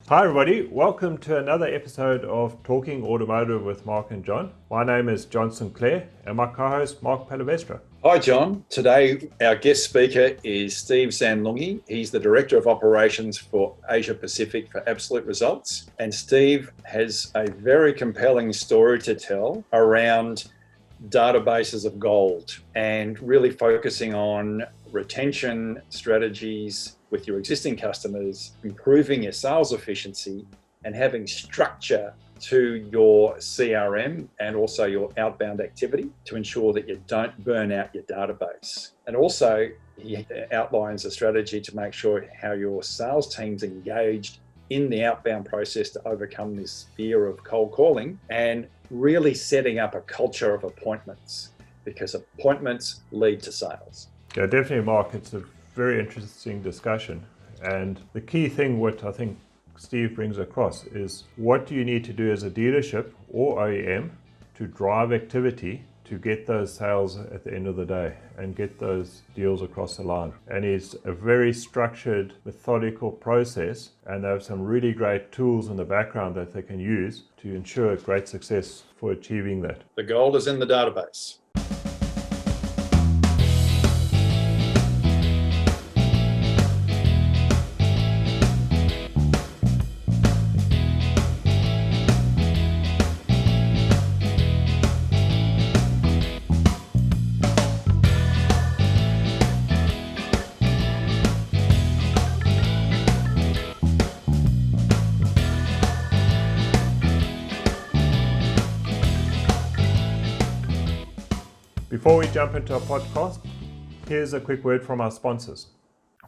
Hi everybody, welcome to another episode of Talking Automotive with Mark and John. My name is John Sinclair and my co-host Mark Palavestra. Hi John, today our guest speaker is Steve Zanlunghi. He's the Director of Operations for Asia Pacific for Absolute Results. And Steve has a very compelling story to tell around databases of gold and really focusing on retention strategies with your existing customers, improving your sales efficiency and having structure to your CRM and also your outbound activity to ensure that you don't burn out your database. And also he outlines a strategy to make sure how your sales team's engaged in the outbound process to overcome this fear of cold calling and really setting up a culture of appointments, because appointments lead to sales. Yeah, definitely, Mark. It's a very interesting discussion. And the key thing, what I think Steve brings across, is what do you need to do as a dealership or OEM to drive activity to get those sales at the end of the day and get those deals across the line. And it's a very structured, methodical process, and they have some really great tools in the background that they can use to ensure great success for achieving that. The gold is in the database. Before we jump into our podcast, here's a quick word from our sponsors.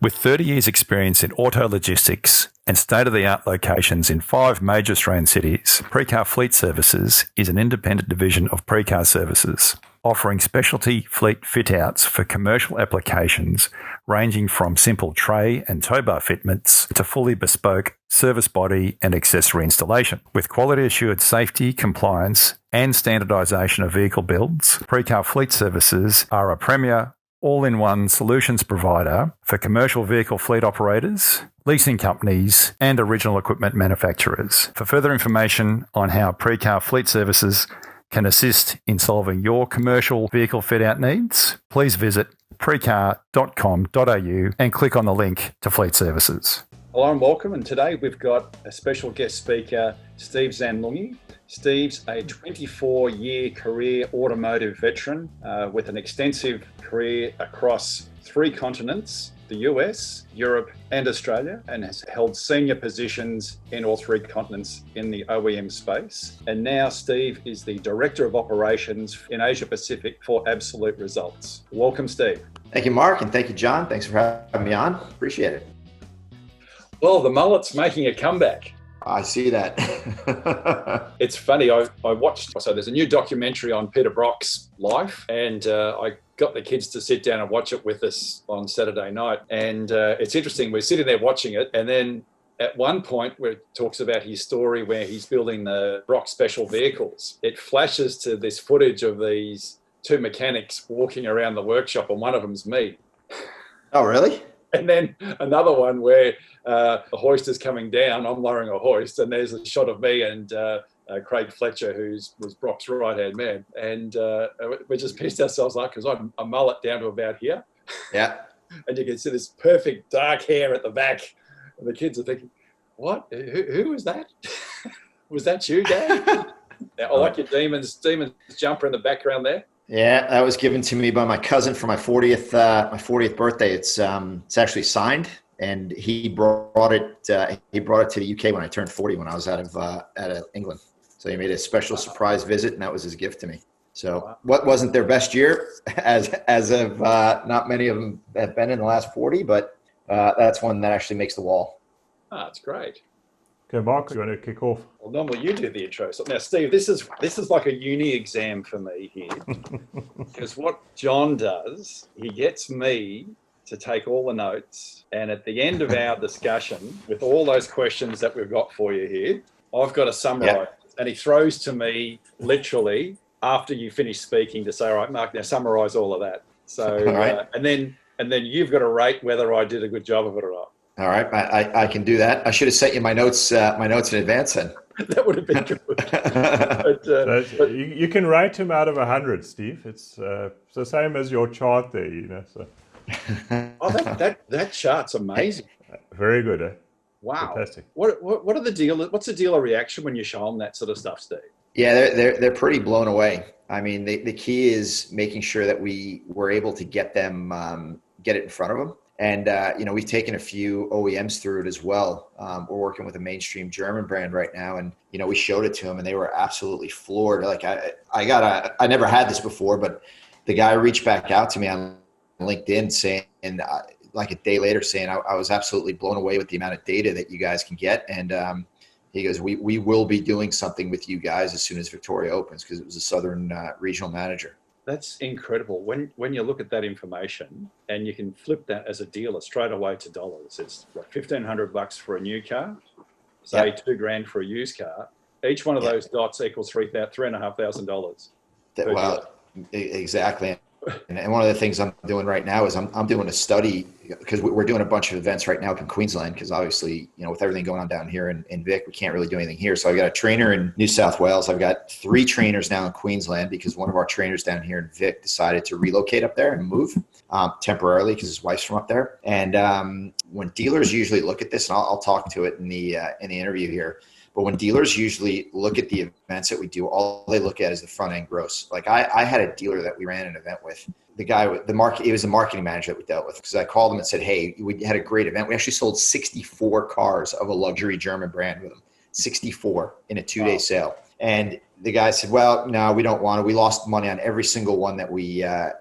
With 30 years' experience in auto logistics and state-of-the-art locations in 5 major Australian cities, Precar Fleet Services is an independent division of Precar Services, offering specialty fleet fit-outs for commercial applications ranging from simple tray and tow bar fitments to fully bespoke service body and accessory installation. With quality-assured safety, compliance and standardisation of vehicle builds, Precar Fleet Services are a premier all-in-one solutions provider for commercial vehicle fleet operators, leasing companies and original equipment manufacturers. For further information on how Precar Fleet Services can assist in solving your commercial vehicle fit-out needs, please visit precar.com.au and click on the link to Fleet Services. Hello and welcome, and today we've got a special guest speaker, Steve Zanlunghi. Steve's a 24-year career automotive veteran with an extensive career across 3 continents, the US, Europe and Australia, and has held senior positions in all 3 continents in the OEM space. And now Steve is the Director of Operations in Asia Pacific for Absolute Results. Welcome, Steve. Thank you, Mark, and thank you, John. Thanks for having me on. Appreciate it. Well, the mullet's making a comeback. I see that. It's funny, I watched, so there's a new documentary on Peter Brock's life, and I got the kids to sit down and watch it with us on Saturday night. And it's interesting, we're sitting there watching it, and then at one point where it talks about his story where he's building the Brock special vehicles, it flashes to this footage of these 2 mechanics walking around the workshop, and one of them's me. Oh, really? And then another one where the hoist is coming down, I'm lowering a hoist, and there's a shot of me and Craig Fletcher, who was Brock's right-hand man. And we just pissed ourselves up because I'm a mullet down to about here. Yeah. And you can see this perfect dark hair at the back. And the kids are thinking, what? Who was that? Was that you, Dad? I like your Demons jumper in the background there. Yeah, that was given to me by my cousin for my 40th birthday. It's actually signed, and he brought it to the UK when I turned 40 when I was out of England. So he made a special surprise visit, and that was his gift to me. So what wasn't their best year, as of not many of them have been in the last 40, but that's one that actually makes the wall. Ah, it's great. Okay, Mark, do you want to kick off? Well, normally you do the intro. So now, Steve, this is like a uni exam for me here, because what John does, he gets me to take all the notes, and at the end of our discussion, with all those questions that we've got for you here, I've got to summarize. Yeah. And he throws to me literally after you finish speaking to say, all right, Mark, now summarize all of that. So, right. And then you've got to rate whether I did a good job of it or not. All right, I can do that. I should have sent you my notes in advance then. That would have been good. So you can rate him out of 100, Steve. It's the same as your chart there, So Oh, that chart's amazing. very good, eh? Wow. Fantastic. What are the dealer? What's the dealer reaction when you show them that sort of stuff, Steve? Yeah, they're pretty blown away. I mean, the key is making sure that we were able to get them get it in front of them. And we've taken a few OEMs through it as well. We're working with a mainstream German brand right now, and we showed it to them, and they were absolutely floored. Like I never had this before, but the guy reached back out to me on LinkedIn saying, like a day later, saying I was absolutely blown away with the amount of data that you guys can get, and he goes, we will be doing something with you guys as soon as Victoria opens, because it was a Southern regional manager. That's incredible. When you look at that information and you can flip that as a dealer straight away to dollars, it's like $1,500 for a new car, say $2,000 for a used car. Each one of those dots equals $3,500. Well, exactly. And one of the things I'm doing right now is I'm doing a study, because we're doing a bunch of events right now up in Queensland, because obviously, with everything going on down here in Vic, we can't really do anything here. So I've got a trainer in New South Wales. I've got 3 trainers now in Queensland, because one of our trainers down here in Vic decided to relocate up there and move temporarily, because his wife's from up there. And when dealers usually look at this, and I'll talk to it in the interview here, but when dealers usually look at the events that we do, all they look at is the front end gross. Like I had a dealer that we ran an event with. The guy with the market, it was a marketing manager that we dealt with, because I called him and said, hey, we had a great event. We actually sold 64 cars of a luxury German brand with him, 64 in a 2-day sale. And the guy said, well, no, we don't want it. We lost money on every single one that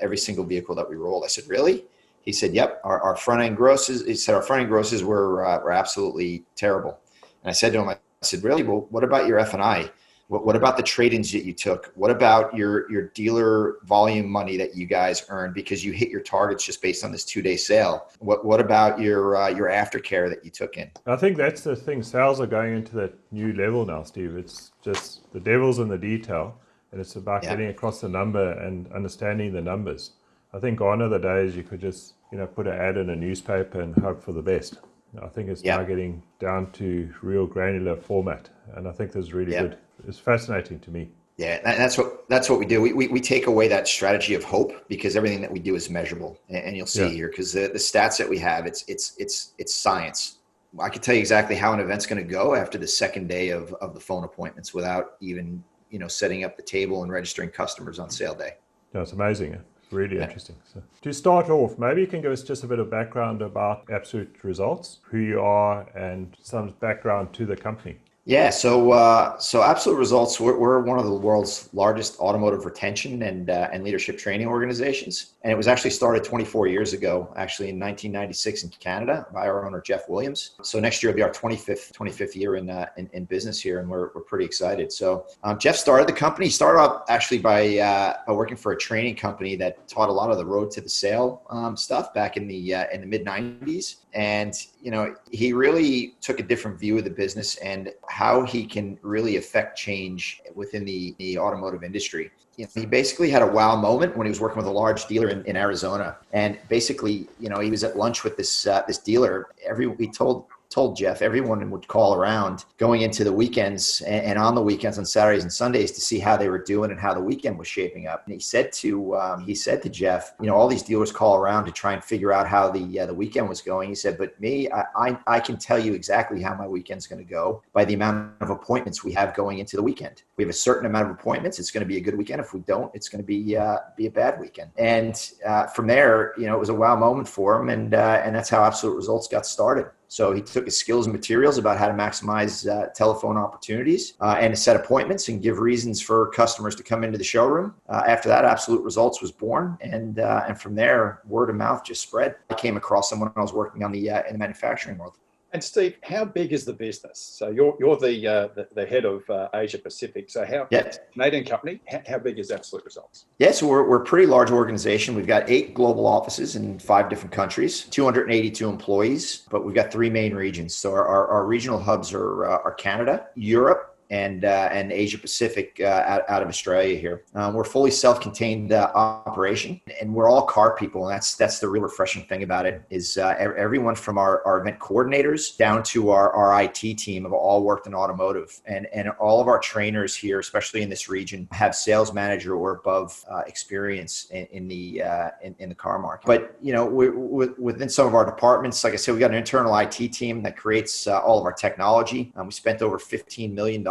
every single vehicle that we rolled. I said, really? He said, yep. Our front end grosses, he said, our front end grosses were absolutely terrible. And I said to him, I said, really? Well, what about your F&I? What about the trade-ins that you took? What about your dealer volume money that you guys earned because you hit your targets just based on this 2-day sale? What about your aftercare that you took in? I think that's the thing. Sales are going into that new level now, Steve. It's just the devil's in the detail, and it's about getting across the number and understanding the numbers. I think gone are the days you could just put an ad in a newspaper and hope for the best. I think it's now getting down to real granular format, and I think this is really good. It's fascinating to me. Yeah, and that's what we do. We take away that strategy of hope, because everything that we do is measurable, and you'll see here, because the stats that we have, it's science. I can tell you exactly how an event's going to go after the second day of the phone appointments, without even setting up the table and registering customers on sale day. Yeah, it's amazing. Really interesting. So to start off, maybe you can give us just a bit of background about Absolute Results, who you are, and some background to the company. Yeah, so Absolute Results, we're one of the world's largest automotive retention and leadership training organizations. And it was actually started 24 years ago, actually in 1996 in Canada, by our owner, Jeff Williams. So next year will be our 25th year in business here, and we're pretty excited. So Jeff started the company. He started off actually by working for a training company that taught a lot of the road to the sale stuff back in the mid 90s. And, he really took a different view of the business and how he can really affect change within the automotive industry. He basically had a wow moment when he was working with a large dealer in Arizona. And basically, he was at lunch with this dealer. He told Jeff everyone would call around going into the weekends and on the weekends, on Saturdays and Sundays, to see how they were doing and how the weekend was shaping up. And he said to Jeff, all these dealers call around to try and figure out how the weekend was going. He said, but me, I can tell you exactly how my weekend's going to go by the amount of appointments we have going into the weekend. We have a certain amount of appointments. It's going to be a good weekend. If we don't, it's going to be a bad weekend. And from there, it was a wow moment for him. And that's how Absolute Results got started. So he took his skills and materials about how to maximize telephone opportunities and to set appointments and give reasons for customers to come into the showroom. After that, Absolute Results was born, and from there, word of mouth just spread. I came across him when I was working in the manufacturing world. And Steve, how big is the business? So you're the head of Asia Pacific. So Canadian company, how big is Absolute Results? Yeah, so we're a pretty large organization. We've got 8 global offices in 5 different countries, 282 employees, but we've got 3 main regions. So our regional hubs are Canada, Europe, and Asia Pacific out of Australia here. We're fully self-contained operation, and we're all car people, and that's the real refreshing thing about it is everyone from our event coordinators down to our IT team have all worked in automotive, and all of our trainers here, especially in this region, have sales manager or above experience in the car market. But within some of our departments, like I said, we got an internal IT team that creates all of our technology. We spent over $15 million in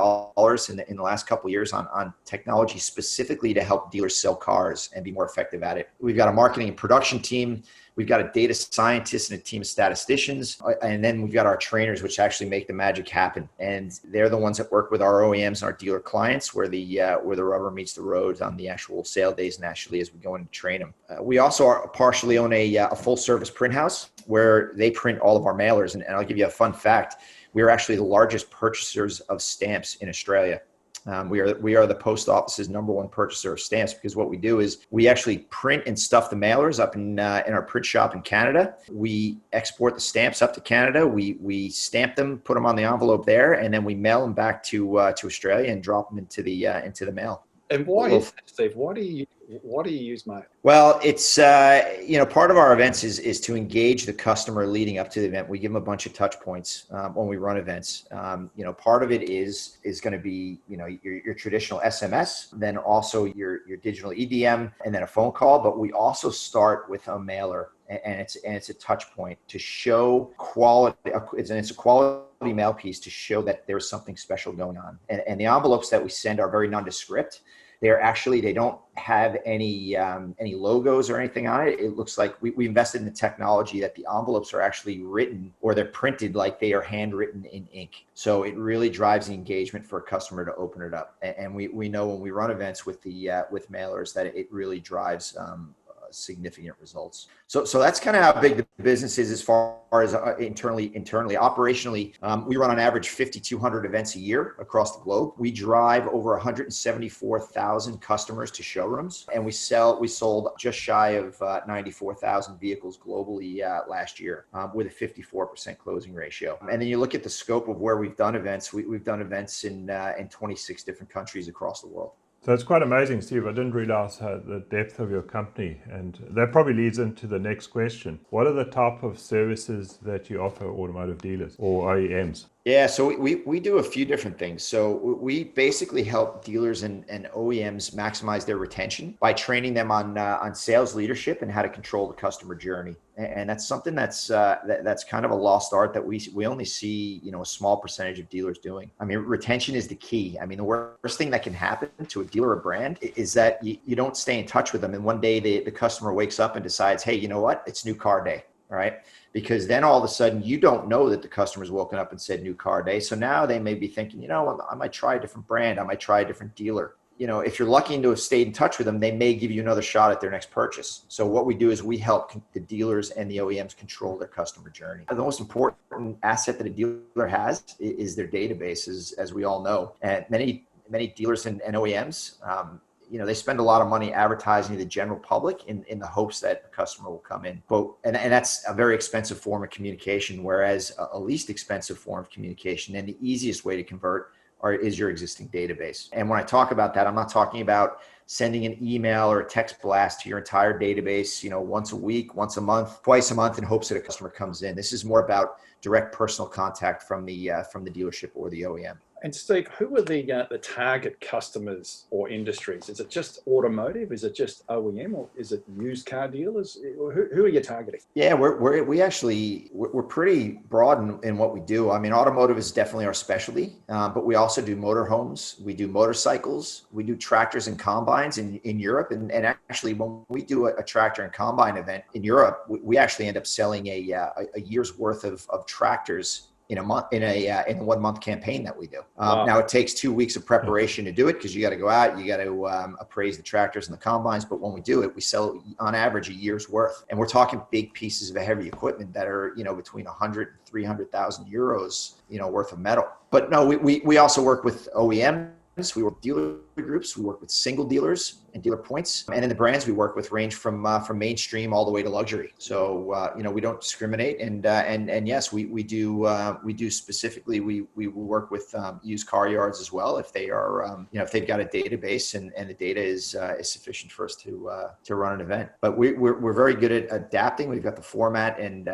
the last couple of years on technology specifically to help dealers sell cars and be more effective at it. We've got a marketing and production team. We've got a data scientist and a team of statisticians. And then we've got our trainers, which actually make the magic happen. And they're the ones that work with our OEMs and our dealer clients where the rubber meets the road on the actual sale days and actually as we go in and train them. We also partially own a full service print house where they print all of our mailers. And I'll give you a fun fact. We are actually the largest purchasers of stamps in Australia. We are the post office's #1 purchaser of stamps because what we do is we actually print and stuff the mailers up in our print shop in Canada. We export the stamps up to Canada. We stamp them, put them on the envelope there, and then we mail them back to Australia and drop them into the mail. And why is that, Steve? Why do you use mail? Well, it's part of our events is to engage the customer leading up to the event. We give them a bunch of touch points when we run events. Part of it is going to be your traditional SMS, then also your digital EDM, and then a phone call. But we also start with a mailer, and it's a touch point to show quality. It's a quality mail piece to show that there's something special going on. And the envelopes that we send are very nondescript. They don't have any logos or anything on it. It looks like we invested in the technology that the envelopes are actually written or they're printed like they are handwritten in ink. So it really drives the engagement for a customer to open it up. And we know when we run events with mailers that it really drives significant results. So that's kind of how big the business is as far as internally. Operationally, we run on average 5,200 events a year across the globe. We drive over 174,000 customers to showrooms, and we sold just shy of 94,000 vehicles globally last year with a 54% closing ratio. And then you look at the scope of where we've done events. We've done events in 26 different countries across the world. So it's quite amazing, Steve. I didn't realize the depth of your company, and that probably leads into the next question. What are the type of services that you offer automotive dealers or OEMs? Yeah, so we do a few different things. So we basically help dealers and OEMs maximize their retention by training them on sales leadership and how to control the customer journey. And that's something that's kind of a lost art that we only see a small percentage of dealers doing. I mean, retention is the key. I mean, the worst thing that can happen to a dealer or brand is that you don't stay in touch with them, and one day the customer wakes up and decides, hey, you know what? It's new car day. All right. Because then all of a sudden you don't know that the customer's woken up and said new car day. So now they may be thinking, I might try a different brand. I might try a different dealer. If you're lucky to have stayed in touch with them, they may give you another shot at their next purchase. So what we do is we help the dealers and the OEMs control their customer journey. The most important asset that a dealer has is their databases, as we all know. And many dealers and OEMs, they spend a lot of money advertising to the general public in the hopes that a customer will come in. And that's a very expensive form of communication, whereas a least expensive form of communication and the easiest way to convert is your existing database. And when I talk about that, I'm not talking about sending an email or a text blast to your entire database, once a week, once a month, twice a month in hopes that a customer comes in. This is more about direct personal contact from the dealership or the OEM. And Steve, who are the target customers or industries? Is it just automotive? Is it just OEM, or is it used car dealers? Who are you targeting? Yeah, we're pretty broad in what we do. I mean, automotive is definitely our specialty, but we also do motorhomes, we do motorcycles, we do tractors and combines in Europe, and actually when we do a tractor and combine event in Europe, we actually end up selling a year's worth of tractors in a 1 month campaign that we do. Wow. Now it takes 2 weeks of preparation to do it because you got to go out, you got to appraise the tractors and the combines. But when we do it, we sell on average a year's worth, and we're talking big pieces of heavy equipment that are between 100 and 300,000 euros worth of metal. But no, we also work with OEMs. we work with dealer groups, we work with single dealers and dealer points, and then the brands we work with range from mainstream all the way to luxury. So we don't discriminate, and yes, we do specifically. We work with used car yards as well if they are if they've got a database and the data is sufficient for us to run an event. But we're very good at adapting. We've got the format and.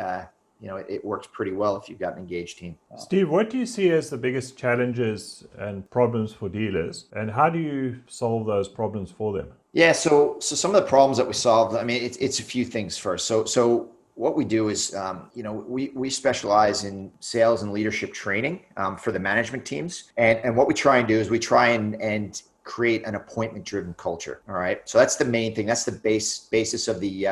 It works pretty well if you've got an engaged team. Steve, what do you see as the biggest challenges and problems for dealers, and how do you solve those problems for them? Yeah, so some of the problems that we solved, I mean, it's a few things first. So what we do is, we specialize in sales and leadership training for the management teams, and what we try and do is we try and create an appointment-driven culture. All right, so that's the main thing. That's the basis of the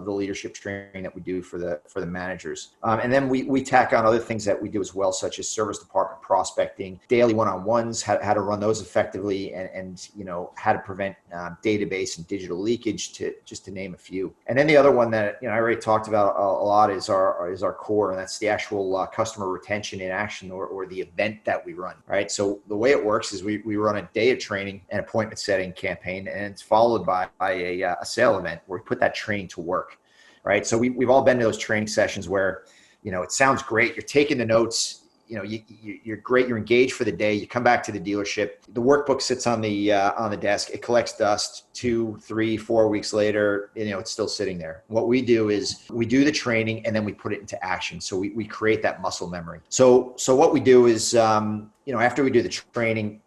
leadership training that we do for the managers. And then we tack on other things that we do as well, such as service department prospecting, daily one-on-ones, how to run those effectively, and how to prevent database and digital leakage, just to name a few. And then the other one that I already talked about a lot is our core, and that's the actual customer retention in action, or the event that we run. Right. So the way it works is we run a day of training, an appointment setting campaign, and it's followed by a sale event where we put that training to work, right? So we've all been to those training sessions where, it sounds great. You're taking the notes, you're great. You're engaged for the day. You come back to the dealership. The workbook sits on the desk. It collects dust. 2, 3, 4 weeks later, it's still sitting there. What we do is we do the training and then we put it into action. So we create that muscle memory. So what we do is, after we do the training,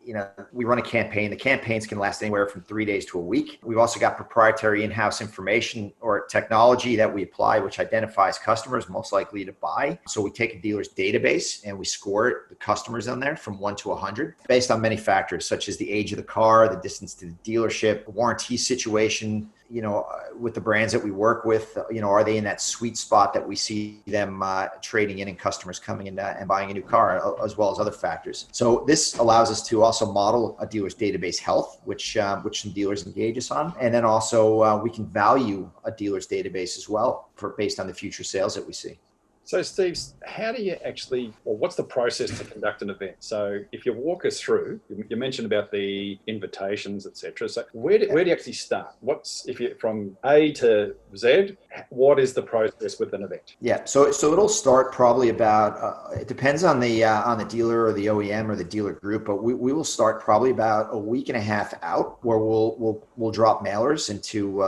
we run a campaign. The campaigns can last anywhere from 3 days to a week. We've also got proprietary in-house information or technology that we apply, which identifies customers most likely to buy. So we take a dealer's database and we score the customers on there from 1 to 100 based on many factors, such as the age of the car, the distance to the dealership, warranty situation, with the brands that we work with, are they in that sweet spot that we see them trading in and customers coming in and buying a new car, as well as other factors. So this allows us to also model a dealer's database health, which some dealers engage us on. And then also we can value a dealer's database as well based on the future sales that we see. So Steve, how do you what's the process to conduct an event? So if you walk us through, you mentioned about the invitations, etc. So where do you actually start? If you're from A to Z, what is the process with an event? Yeah, so it'll start probably about, it depends on the dealer or the OEM or the dealer group, but we will start probably about a week and a half out, where we'll drop mailers into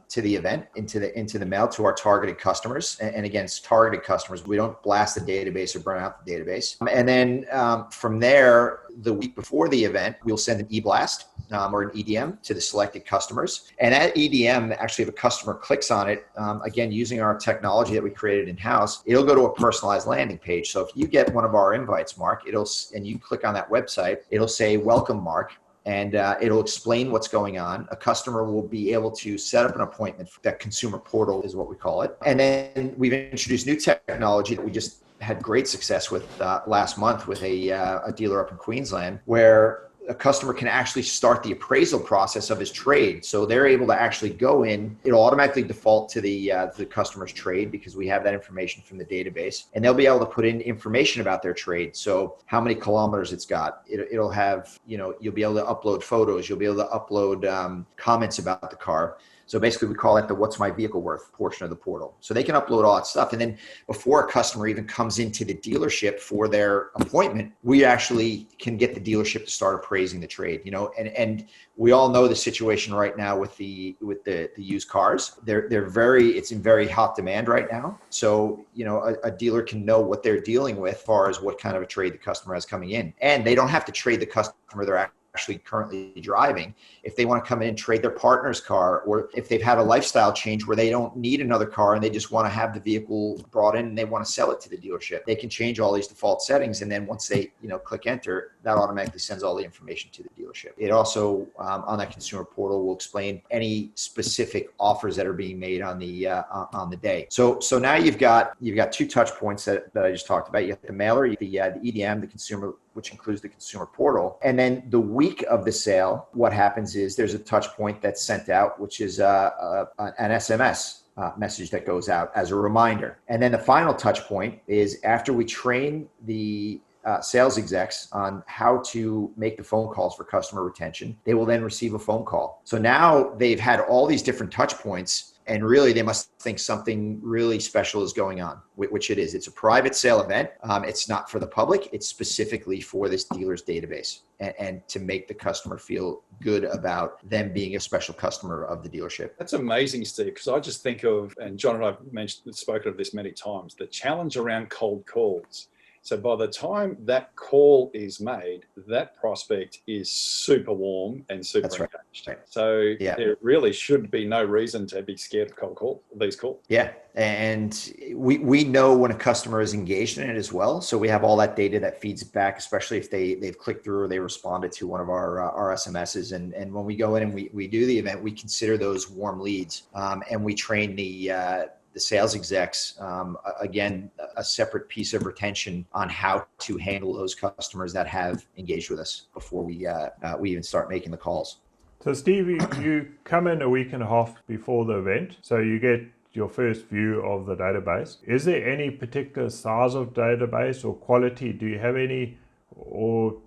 to the event, into the mail to our targeted customers. And again, it's targeted customers. We don't blast the database or burn out the database. And then from there, the week before the event, we'll send an e-blast or an EDM to the selected customers. And that EDM, actually, if a customer clicks on it, again, using our technology that we created in-house, it'll go to a personalized landing page. So if you get one of our invites, Mark, and you click on that website, it'll say, "Welcome, Mark." And it'll explain what's going on. A customer will be able to set up an appointment. That consumer portal is what we call it. And then we've introduced new technology that we just had great success with last month with a dealer up in Queensland, where a customer can actually start the appraisal process of his trade. So they're able to actually go in. It'll automatically default to the customer's trade because we have that information from the database, and they'll be able to put in information about their trade. So how many kilometers it's got. It'll have, you'll be able to upload photos. You'll be able to upload comments about the car. So basically, we call that the "What's My Vehicle Worth" portion of the portal. So they can upload all that stuff. And then before a customer even comes into the dealership for their appointment, we actually can get the dealership to start appraising the trade. And we all know the situation right now with the used cars. It's in very hot demand right now. So, a dealer can know what they're dealing with as far as what kind of a trade the customer has coming in. And they don't have to trade the customer they're actually currently driving. If they want to come in and trade their partner's car, or if they've had a lifestyle change where they don't need another car and they just want to have the vehicle brought in and they want to sell it to the dealership, they can change all these default settings. And then once they, click enter, that automatically sends all the information to the dealership. It also, on that consumer portal, will explain any specific offers that are being made on the day. So now you've got two touch points that I just talked about. You have the mailer, the EDM, the consumer, which includes the consumer portal. And then the week of the sale, what happens is there's a touch point that's sent out, which is an SMS message that goes out as a reminder. And then the final touch point is after we train the sales execs on how to make the phone calls for customer retention. They will then receive a phone call. So now they've had all these different touch points, and really they must think something really special is going on, which it is. It's a private sale event. It's not for the public. It's specifically for this dealer's database and to make the customer feel good about them being a special customer of the dealership. That's amazing, Steve, because I just think of, and John and I have spoken of this many times, the challenge around cold calls. So by the time that call is made, that prospect is super warm and super engaged. Right. So there really should be no reason to be scared of these calls. Yeah. And we know when a customer is engaged in it as well. So we have all that data that feeds back, especially if they've clicked through or they responded to one of our SMSs. And when we go in and we do the event, we consider those warm leads, and we train the sales execs, again, a separate piece of retention on how to handle those customers that have engaged with us before we even start making the calls. So Steve, you come in a week and a half before the event, so you get your first view of the database. Is there any particular size of database or quality? Do you have any, or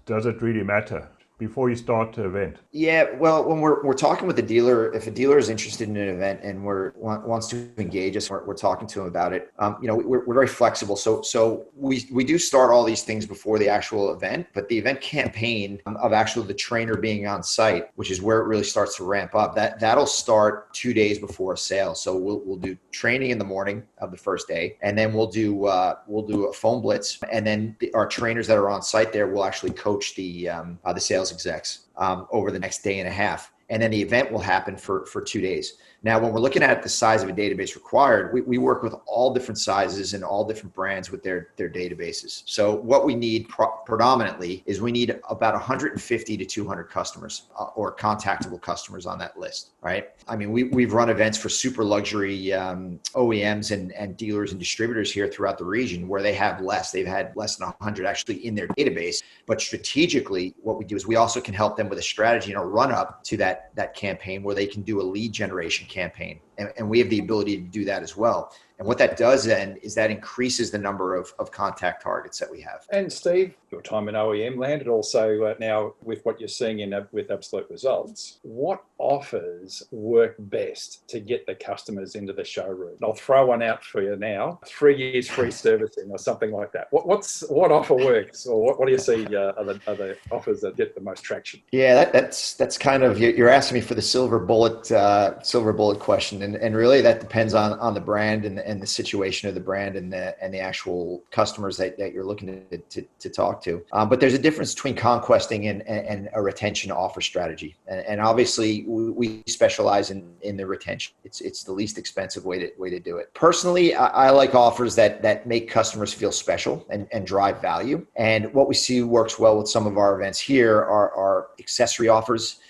does it really matter before you start the event? Yeah, well, when we're talking with the dealer, if a dealer is interested in an event and wants to engage us, we're talking to them about it. We're very flexible. So we do start all these things before the actual event, but the event campaign of actually the trainer being on site, which is where it really starts to ramp up, that'll start 2 days before a sale. So we'll do training in the morning of the first day, and then we'll do a phone blitz, and then our trainers that are on site there will actually coach the sales execs over the next day and a half. And then the event will happen for 2 days. Now, when we're looking at the size of a database required, we work with all different sizes and all different brands with their databases. So what we need predominantly is we need about 150 to 200 customers or contactable customers on that list, right? I mean, we've run events for super luxury OEMs and dealers and distributors here throughout the region where they have less. They've had less than 100 actually in their database. But strategically, what we do is we also can help them with a strategy and a run up to that campaign where they can do a lead generation campaign. And we have the ability to do that as well. And what that does then is that increases the number of contact targets that we have. And Steve, your time in OEM land, and also now with what you're seeing with Absolute Results, what offers work best to get the customers into the showroom? I'll throw one out for you now: 3 years free servicing or something like that. What offer works, or what do you see are the offers that get the most traction? Yeah, that's kind of, you're asking me for the silver bullet question, and really that depends on the brand and the situation of the brand and the actual customers that you're looking to talk to. But there's a difference between conquesting and a retention offer strategy. And obviously we specialize in the retention. It's the least expensive way to do it. Personally, I like offers that make customers feel special and drive value. And what we see works well with some of our events here are accessory offers,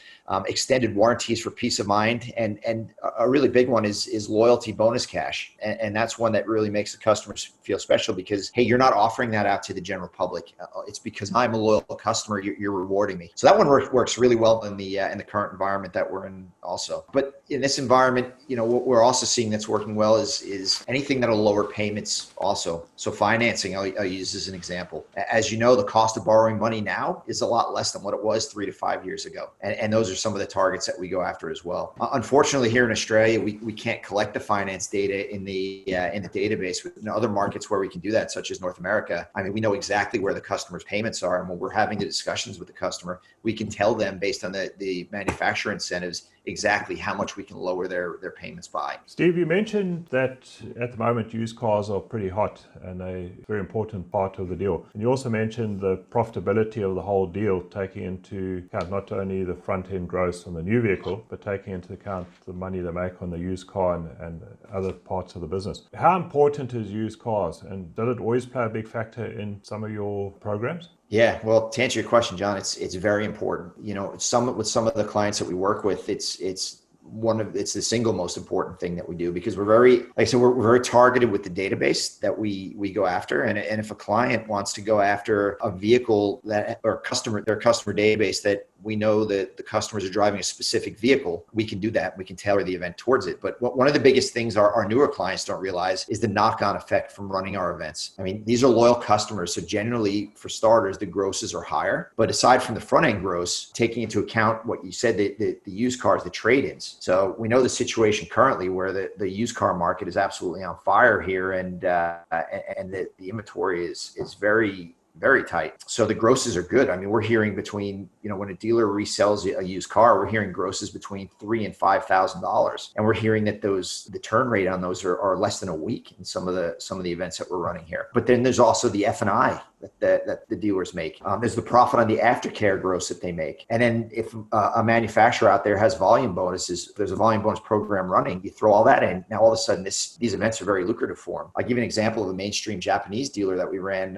extended warranties for peace of mind, and a really big one is loyalty bonus cash, and that's one that really makes the customers feel special because, hey, you're not offering that out to the general public. It's because I'm a loyal customer. You're rewarding me. So that one works really well in the current environment that we're in also. But in this environment, what we're also seeing that's working well is anything that'll lower payments also. So financing, I'll use as an example. As you know, the cost of borrowing money now is a lot less than what it was 3 to 5 years ago, and those are some of the targets that we go after as well. Unfortunately, here in Australia, we can't collect the finance data in the database. In other markets where we can do that, such as North America, I mean, we know exactly where the customer's payments are, and when we're having the discussions with the customer, we can tell them based on the manufacturer incentives exactly how much we can lower their payments by. Steve, you mentioned that at the moment used cars are pretty hot and a very important part of the deal. And you also mentioned the profitability of the whole deal, taking into account not only the front end gross on the new vehicle, but taking into account the money they make on the used car and other parts of the business. How important is used cars, and does it always play a big factor in some of your programs? Yeah, well, to answer your question, John, it's very important. With some of the clients that we work with, it's the single most important thing that we do, because we're very targeted with the database that we go after. And if a client wants to go after a vehicle their customer database we know that the customers are driving a specific vehicle, we can do that. We can tailor the event towards it. But one of the biggest things our newer clients don't realize is the knock-on effect from running our events. I mean, these are loyal customers. So generally, for starters, the grosses are higher. But aside from the front-end gross, taking into account what you said, the used cars, the trade-ins. So we know the situation currently where the used car market is absolutely on fire here, and the inventory is very, very tight. So the grosses are good. I mean, we're hearing between, when a dealer resells a used car, we're hearing grosses between $3,000 and $5,000. And we're hearing that the turn rate on those are less than a week in some of the events that we're running here. But then there's also the F&I that the dealers make. There's the profit on the aftercare gross that they make. And then if a manufacturer out there has volume bonuses, there's a volume bonus program running, you throw all that in. Now, all of a sudden, these events are very lucrative for them. I'll give you an example of a mainstream Japanese dealer that we ran,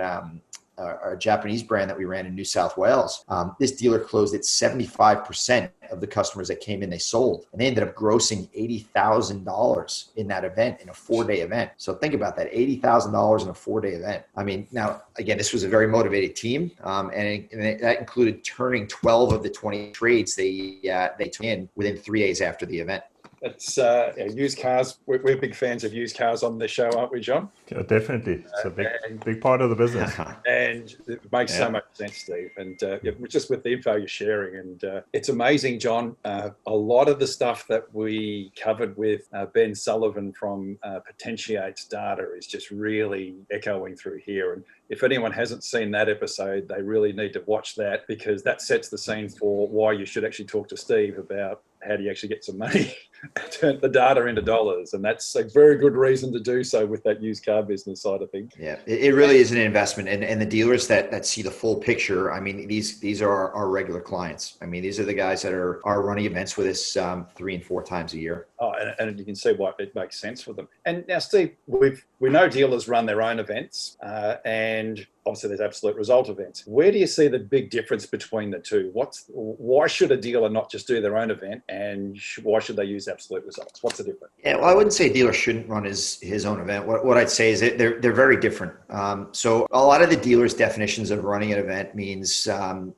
a Japanese brand that we ran in New South Wales. This dealer closed at 75% of the customers that came in, they sold. And they ended up grossing $80,000 in that event, in a 4-day event. So think about that, $80,000 in a 4-day event. I mean, now, again, this was a very motivated team. And that included turning 12 of the 20 trades they took in within 3 days after the event. It's used cars. We're big fans of used cars on the show, aren't we, John? Yeah, definitely. It's a big part of the business. And it makes so much sense, Steve. And just with the info you're sharing, and it's amazing, John. A lot of the stuff that we covered with Ben Sullivan from Potentiates Data is just really echoing through here. And if anyone hasn't seen that episode, they really need to watch that, because that sets the scene for why you should actually talk to Steve about how do you actually get some money, turn the data into dollars. And that's a very good reason to do so with that used car business side of things. Yeah, it really is an investment. And the dealers that see the full picture, I mean, these are our regular clients. I mean, these are the guys that are running events with us 3 and 4 times a year. Oh, and you can see why it makes sense for them. And now, Steve, we know dealers run their own events, and obviously there's absolute result events. Where do you see the big difference between the two? Why should a dealer not just do their own event, and why should they use absolute results? What's the difference? Yeah, well, I wouldn't say a dealer shouldn't run his own event. What I'd say is that they're very different. So a lot of the dealers' definitions of running an event means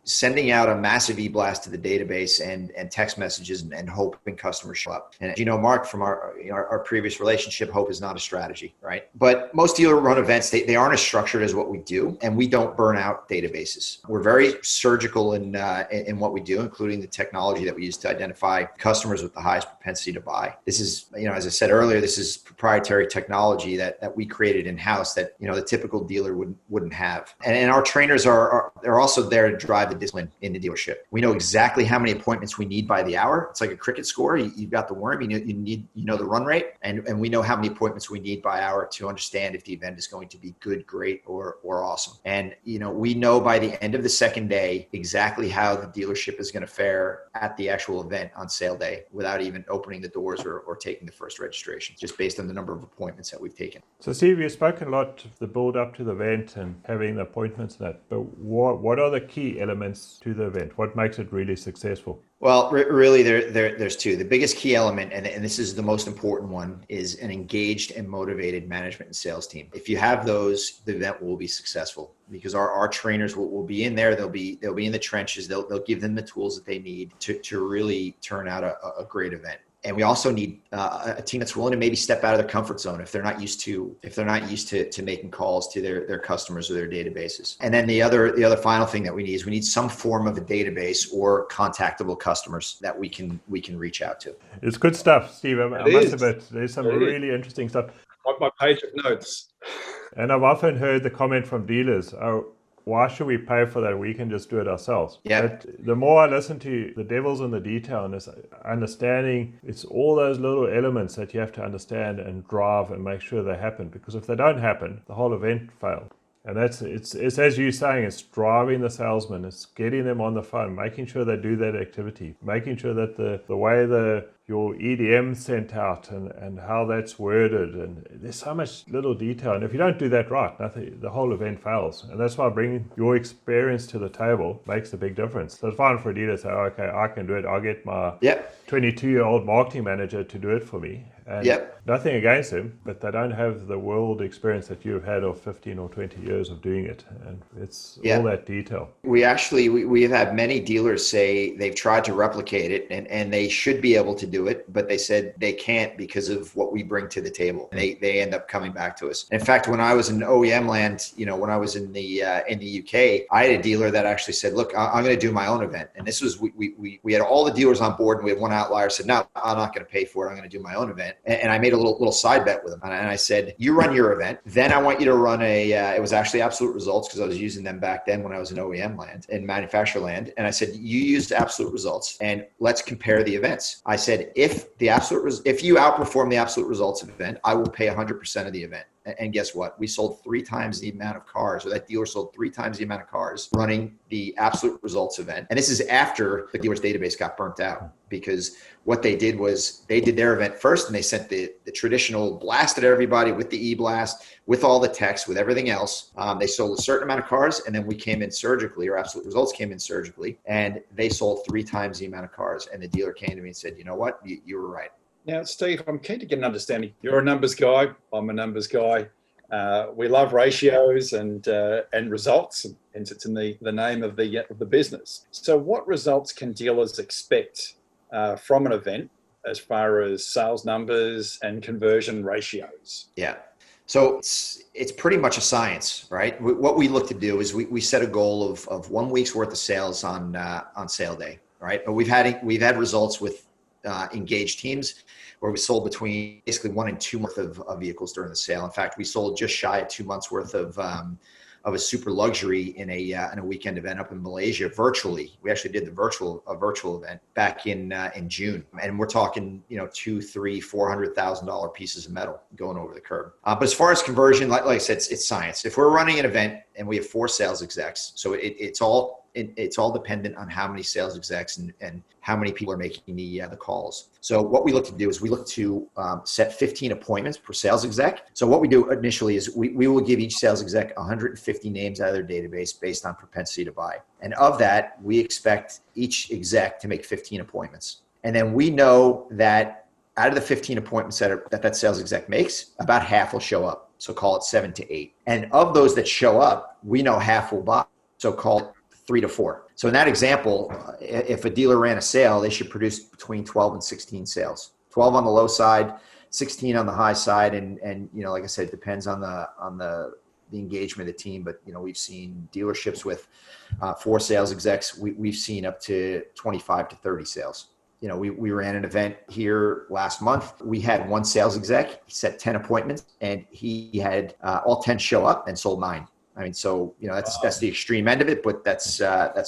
sending out a massive e-blast to the database and text messages and hoping customers show up. And you know, Mark, from our previous relationship, hope is not a strategy, right? But most dealer run events, they aren't as structured as what we do, and we don't burn out databases. We're very surgical in what we do, including the technology that we use to identify customers with the highest propensity to buy. This is, as I said earlier, this is proprietary technology that we created in-house that, the typical dealer wouldn't have. And our trainers they're also there to drive the discipline in the dealership. We know exactly how many appointments we need by the hour. It's like a cricket score. You've got the worm, you know the run rate, and we know how many appointments we need by hour to understand if the event is going to be good, great, or awesome. And, we know by the end of the second day exactly how the dealership is going to fare at the actual event on sale day without even opening the doors or taking the first registration, just based on the number of appointments that we've taken. So Steve, you've spoken a lot of the build up to the event and having the appointments and that, but what are the key elements to the event? What makes it really successful? Well, really, there's two. The biggest key element, and this is the most important one, is an engaged and motivated management and sales team. If you have those, the event will be successful, because our trainers will be in there. They'll be in the trenches. They'll give them the tools that they need to really turn out a great event. And we also need a team that's willing to maybe step out of their comfort zone if they're not used to making calls to their customers or their databases. And then the other final thing that we need is some form of a database or contactable customers that we can reach out to. It's good stuff, Steve. I must admit, there's some really interesting stuff. Like my page of notes. And I've often heard the comment from dealers, why should we pay for that? We can just do it ourselves. Yeah. But the more I listen to the devil's in the detail and this understanding, it's all those little elements that you have to understand and drive and make sure they happen. Because if they don't happen, the whole event failed. And it's as you're saying, it's driving the salesman, it's getting them on the phone, making sure they do that activity, making sure that the way the your EDM sent out and how that's worded. And there's so much little detail. And if you don't do that right, nothing, the whole event fails. And that's why bringing your experience to the table makes a big difference. So it's fine for a dealer to say, okay, I can do it. I'll get my 22-year-old marketing manager to do it for me. And nothing against him, but they don't have the world experience that you've had of 15 or 20 years of doing it. And it's all that detail. We have had many dealers say they've tried to replicate it and they should be able to do it, but they said they can't because of what we bring to the table. They end up coming back to us. In fact, when I was in OEM land, when I was in the UK, I had a dealer that actually said, look, I'm going to do my own event. And this was, we had all the dealers on board and we had one outlier said, no, I'm not going to pay for it. I'm going to do my own event. And I made a little side bet with him. And I said, you run your event. Then I want you to run it was actually Absolute Results because I was using them back then when I was in OEM land, in manufacturer land. And I said, you used Absolute Results and let's compare the events. I said, if you outperform the Absolute Results event, I will pay 100% of the event. And guess what? We sold 3 times the amount of cars, or that dealer sold 3 times the amount of cars running the Absolute Results event. And this is after the dealer's database got burnt out, because what they did was they did their event first and they sent the traditional blast at everybody with the e-blast, with all the text, with everything else. They sold a certain amount of cars and then we came in surgically, or Absolute Results came in surgically, and they sold 3 times the amount of cars. And the dealer came to me and said, you know what? You were right. Now, Steve, I'm keen to get an understanding. You're a numbers guy. I'm a numbers guy. We love ratios and results, hence it's in the name of the business. So what results can dealers expect from an event as far as sales numbers and conversion ratios? Yeah. So it's pretty much a science, right? What we look to do is we set a goal of 1 week's worth of sales on sale day, right? But we've had results with engaged teams where we sold between basically 1 and 2 months of vehicles during the sale. In fact, we sold just shy of 2 months worth of a super luxury in a weekend event up in Malaysia virtually. We actually did a virtual event back in June, and we're talking $200,000, $300,000, $400,000 pieces of metal going over the curb. But as far as conversion, like I said, it's science. If we're running an event and we have 4 sales execs, so it's all dependent on how many sales execs and how many people are making the calls. So what we look to do is we look to set 15 appointments per sales exec. So what we do initially is we will give each sales exec 150 names out of their database based on propensity to buy. And of that, we expect each exec to make 15 appointments. And then we know that out of the 15 appointments that sales exec makes, about half will show up. So call it 7 to 8. And of those that show up, we know half will buy. So call it 3 to 4. So in that example, if a dealer ran a sale, they should produce between 12 and 16 sales. 12 on the low side, 16 on the high side, and like I said, it depends on the engagement of the team. But we've seen dealerships with 4 sales execs. We've seen up to 25 to 30 sales. We ran an event here last month. We had 1 sales exec. He set 10 appointments, and he had all 10 show up and sold 9. I mean, so that's the extreme end of it, but that's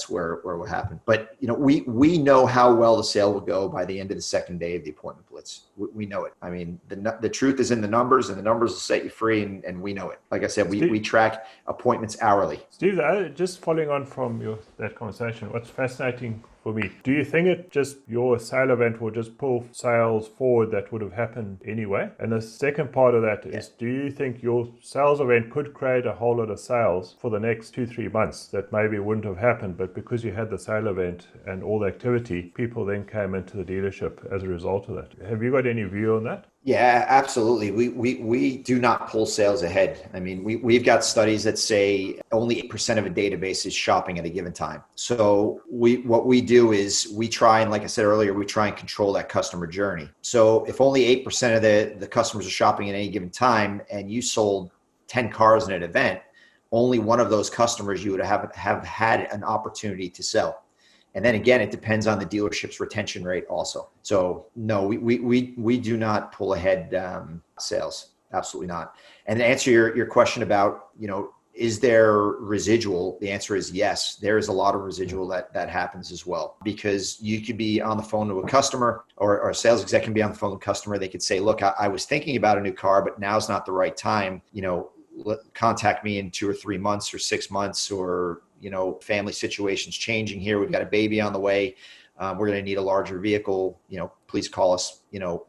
where it will happen. But we know how well the sale will go by the end of the second day of the appointment blitz. We know it. I mean, the truth is in the numbers, and the numbers will set you free, and we know it. Like I said, we track appointments hourly. Steve, just following on from that conversation, what's fascinating for me, do you think your sale event will just pull sales forward that would have happened anyway? And the second part of that is, do you think your sales event could create a whole lot of sales for the next 2-3 months that maybe wouldn't have happened, but because you had the sale event and all the activity, people then came into the dealership as a result of that? Have you got any view on that? Yeah, absolutely. We do not pull sales ahead. I mean, we've got studies that say only 8% of a database is shopping at a given time. So what we do is we try, and like I said earlier, we try and control that customer journey. So if only 8% of the customers are shopping at any given time, and you sold 10 cars in an event, only one of those customers you would have had an opportunity to sell. And then again, it depends on the dealership's retention rate also. So no, we do not pull ahead sales. Absolutely not. And to answer your question about, is there residual? The answer is yes. There is a lot of residual that happens as well, because you could be on the phone to a customer, or a sales exec can be on the phone to a customer. They could say, look, I was thinking about a new car, but now's not the right time. Contact me in 2 or 3 months or 6 months, or family situation's changing here. We've got a baby on the way. We're going to need a larger vehicle. Please call us,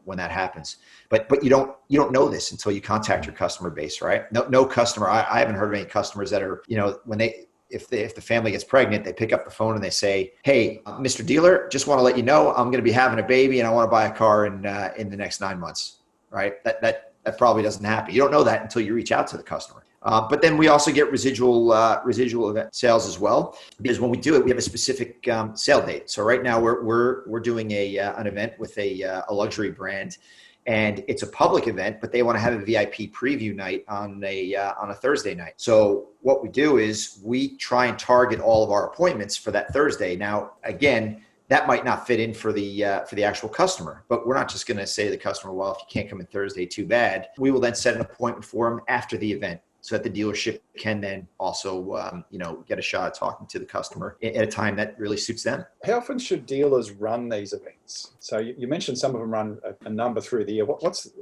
when that happens. But you don't know this until you contact your customer base, right? No customer. I haven't heard of any customers that are, if the family gets pregnant, they pick up the phone and they say, "Hey, Mr. Dealer, just want to let you know I'm going to be having a baby and I want to buy a car in the next 9 months." Right? That probably doesn't happen. You don't know that until you reach out to the customer. But then we also get residual event sales as well, because when we do it, we have a specific sale date. So right now we're doing an event with a luxury brand, and it's a public event, but they want to have a VIP preview night on a Thursday night. So what we do is we try and target all of our appointments for that Thursday. Now, again, that might not fit in for the actual customer, but we're not just going to say to the customer, "Well, if you can't come in Thursday, too bad." We will then set an appointment for them after the event, so that the dealership can then also, get a shot at talking to the customer at a time that really suits them. How often should dealers run these events? So you mentioned some of them run a number through the year.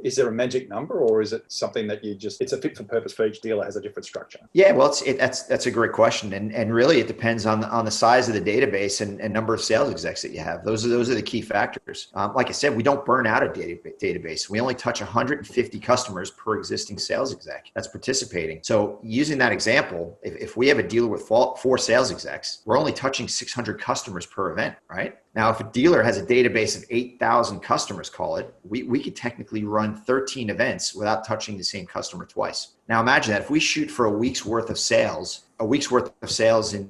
Is there a magic number, or is it something that it's a fit for purpose for each dealer, has a different structure? Yeah, well, that's a great question, and really it depends on the size of the database and number of sales execs that you have. Those are the key factors. Like I said, we don't burn out a database. We only touch 150 customers per existing sales exec that's participating. So using that example, if we have a dealer with 4 sales execs, we're only touching 600 customers per event, right? Now, if a dealer has a database of 8,000 customers, call it, we could technically run 13 events without touching the same customer twice. Now, imagine that if we shoot for a week's worth of sales in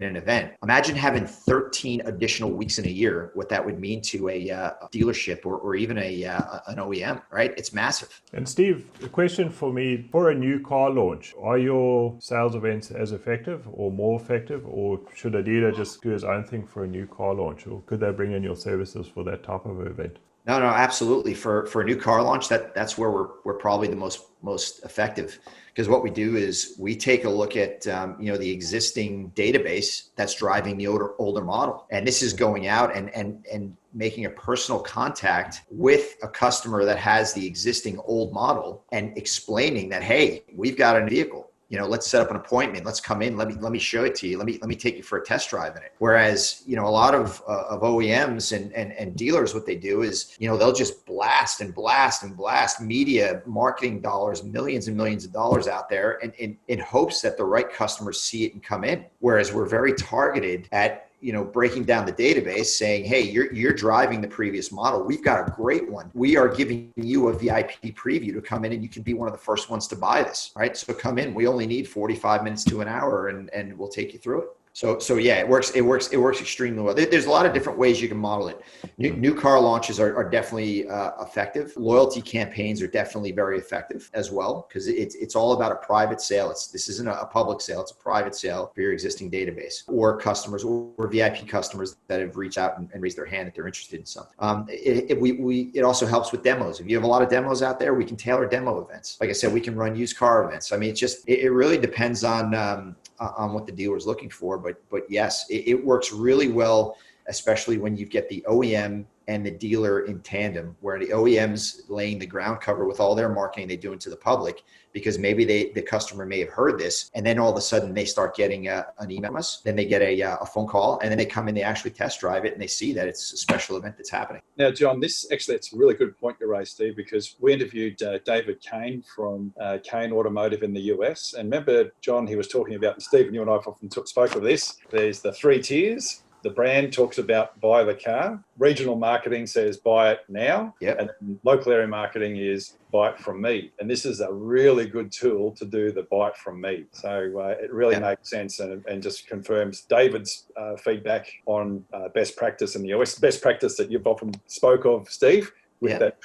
an event, imagine having 13 additional weeks in a year, what that would mean to a dealership or even an OEM, right? It's massive. And Steve, a question for me, for a new car launch, are your sales events as effective or more effective, or should a dealer just do his own thing for a new car launch, or could they bring in your services for that type of event? No, absolutely. For a new car launch, that's where we're probably the most effective, because what we do is we take a look at the existing database that's driving the older model, and this is going out and making a personal contact with a customer that has the existing old model and explaining that, hey, we've got a vehicle. Let's set up an appointment. Let's come in. Let me show it to you. Let me take you for a test drive in it. Whereas, a lot of OEMs and dealers, what they do is, they'll just blast media marketing dollars, millions and millions of dollars out there in hopes that the right customers see it and come in. Whereas we're very targeted at, breaking down the database, saying, hey, you're driving the previous model. We've got a great one. We are giving you a VIP preview to come in, and you can be one of the first ones to buy this, right? So come in. We only need 45 minutes to an hour, and we'll take you through it. So yeah, it works extremely well. There's a lot of different ways you can model it. New car launches are definitely effective. Loyalty campaigns are definitely very effective as well, because it's all about a private sale. This isn't a public sale. It's a private sale for your existing database or customers or VIP customers that have reached out and raised their hand that they're interested in something. It also helps with demos. If you have a lot of demos out there, we can tailor demo events. Like I said, we can run used car events. I mean, it really depends on what the dealer is looking for. But yes, it works really well, especially when you get the OEM and the dealer in tandem, where the OEM's laying the ground cover with all their marketing they do into the public, because maybe the customer may have heard this, and then all of a sudden they start getting an email from us, then they get a phone call, and then they come in, they actually test drive it, and they see that it's a special event that's happening. Now, John, it's a really good point you raised, Steve, because we interviewed David Kane from Kane Automotive in the US. And remember, John, he was talking about, and Steve and you and I have often spoke of this, there's the 3 tiers. The brand talks about buy the car. Regional marketing says buy it now. Yep. And then local area marketing is buy it from me. And this is a really good tool to do the buy it from me. So it really makes sense and just confirms David's feedback on best practice in the US, best practice that you've often spoke of, Steve, with that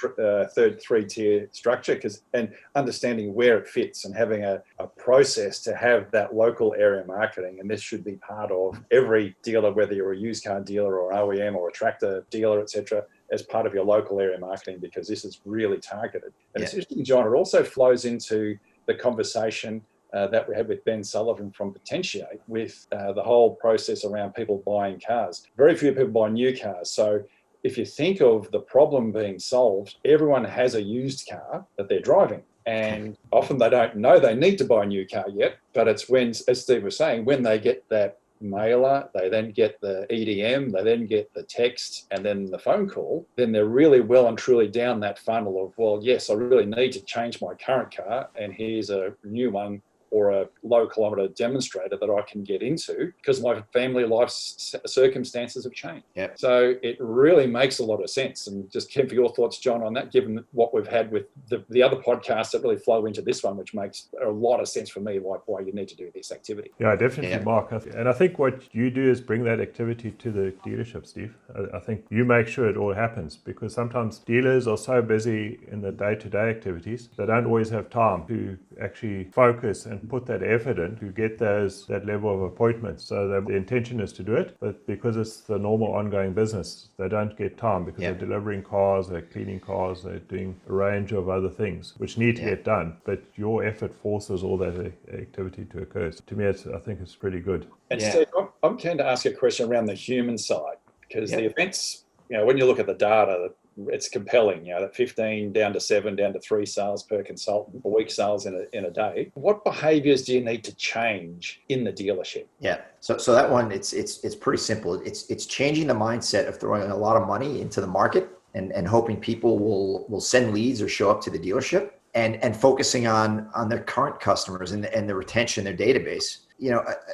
third 3-tier structure, and understanding where it fits and having a process to have that local area marketing. And this should be part of every dealer, whether you're a used car dealer or OEM or a tractor dealer, etc., as part of your local area marketing, because this is really targeted. And it's interesting, John, it also flows into the conversation that we had with Ben Sullivan from Potentiate with the whole process around people buying cars. Very few people buy new cars. So if you think of the problem being solved, everyone has a used car that they're driving. And often they don't know they need to buy a new car yet, but it's when, as Steve was saying, when they get that mailer, they then get the EDM, they then get the text, and then the phone call, then they're really well and truly down that funnel of, well, yes, I really need to change my current car, and here's a new one or a low kilometre demonstrator that I can get into because my family life circumstances have changed. Yep. So it really makes a lot of sense. And just Ken, for your thoughts, John, on that, given what we've had with the other podcasts that really flow into this one, which makes a lot of sense for me, like why you need to do this activity. Yeah, definitely, Yeah. Mark. And I think what you do is bring that activity to the dealership, Steve. I think you make sure it all happens because sometimes dealers are so busy in the day-to-day activities, they don't always have time to actually focus and put that effort in to get that level of appointments. So the intention is to do it, but because it's the normal ongoing business, they don't get time because they're delivering cars, they're cleaning cars, they're doing a range of other things which need to get done. But your effort forces all that activity to occur. So to me, I think it's pretty good. And Steve, I'm keen to ask you a question around the human side because the events, when you look at the data, it's compelling, that 15 down to 7, down to 3 sales per consultant, a week sales in a day. What behaviors do you need to change in the dealership? Yeah. So that one, it's pretty simple. It's changing the mindset of throwing a lot of money into the market and hoping people will send leads or show up to the dealership and focusing on their current customers and the retention, their database.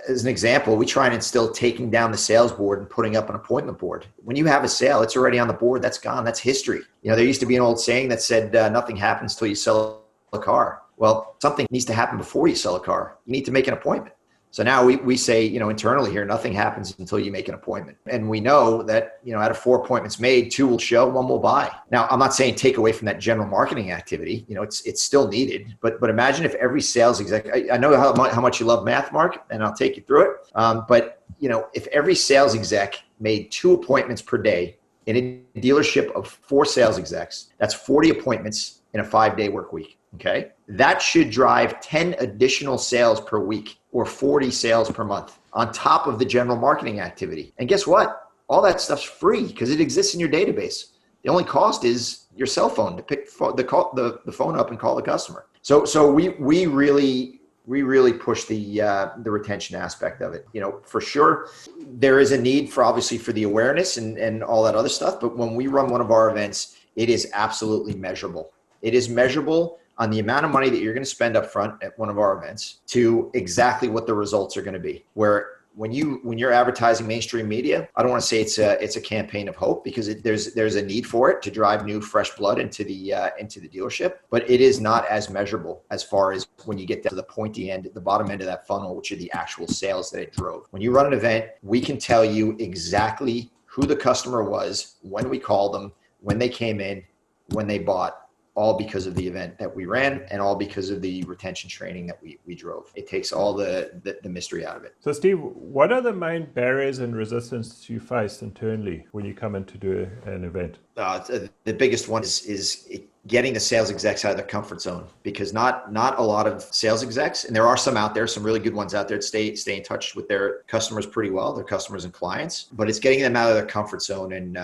As an example, we try and instill taking down the sales board and putting up an appointment board. When you have a sale, it's already on the board. That's gone. That's history. There used to be an old saying that said, nothing happens till you sell a car. Well, something needs to happen before you sell a car. You need to make an appointment. So now we say, internally here, nothing happens until you make an appointment. And we know that, out of 4 appointments made, 2 will show, 1 will buy. Now, I'm not saying take away from that general marketing activity. It's still needed. But imagine if every sales exec, I know how much you love math, Mark, and I'll take you through it. But if every sales exec made 2 appointments per day in a dealership of 4 sales execs, that's 40 appointments in a 5-day work week. Okay. That should drive 10 additional sales per week or 40 sales per month on top of the general marketing activity. And guess what? All that stuff's free because it exists in your database. The only cost is your cell phone to pick the phone up and call the customer. So we really push the retention aspect of it. For sure, there is a need for the awareness and all that other stuff. But when we run one of our events, it is absolutely measurable. It is measurable on the amount of money that you're going to spend up front at one of our events to exactly what the results are going to be. Where when you're advertising mainstream media, I don't want to say it's a campaign of hope because there's a need for it to drive new fresh blood into the dealership, but it is not as measurable as far as when you get to the pointy end, the bottom end of that funnel, which are the actual sales that it drove. When you run an event, we can tell you exactly who the customer was, when we called them, when they came in, when they bought, all because of the event that we ran and all because of the retention training that we drove. It takes all the mystery out of it. So Steve, what are the main barriers and resistance you face internally when you come in to do an event? The biggest one is getting the sales execs out of their comfort zone because not a lot of sales execs, and there are some out there, some really good ones out there that stay in touch with their customers pretty well, their customers and clients, but it's getting them out of their comfort zone and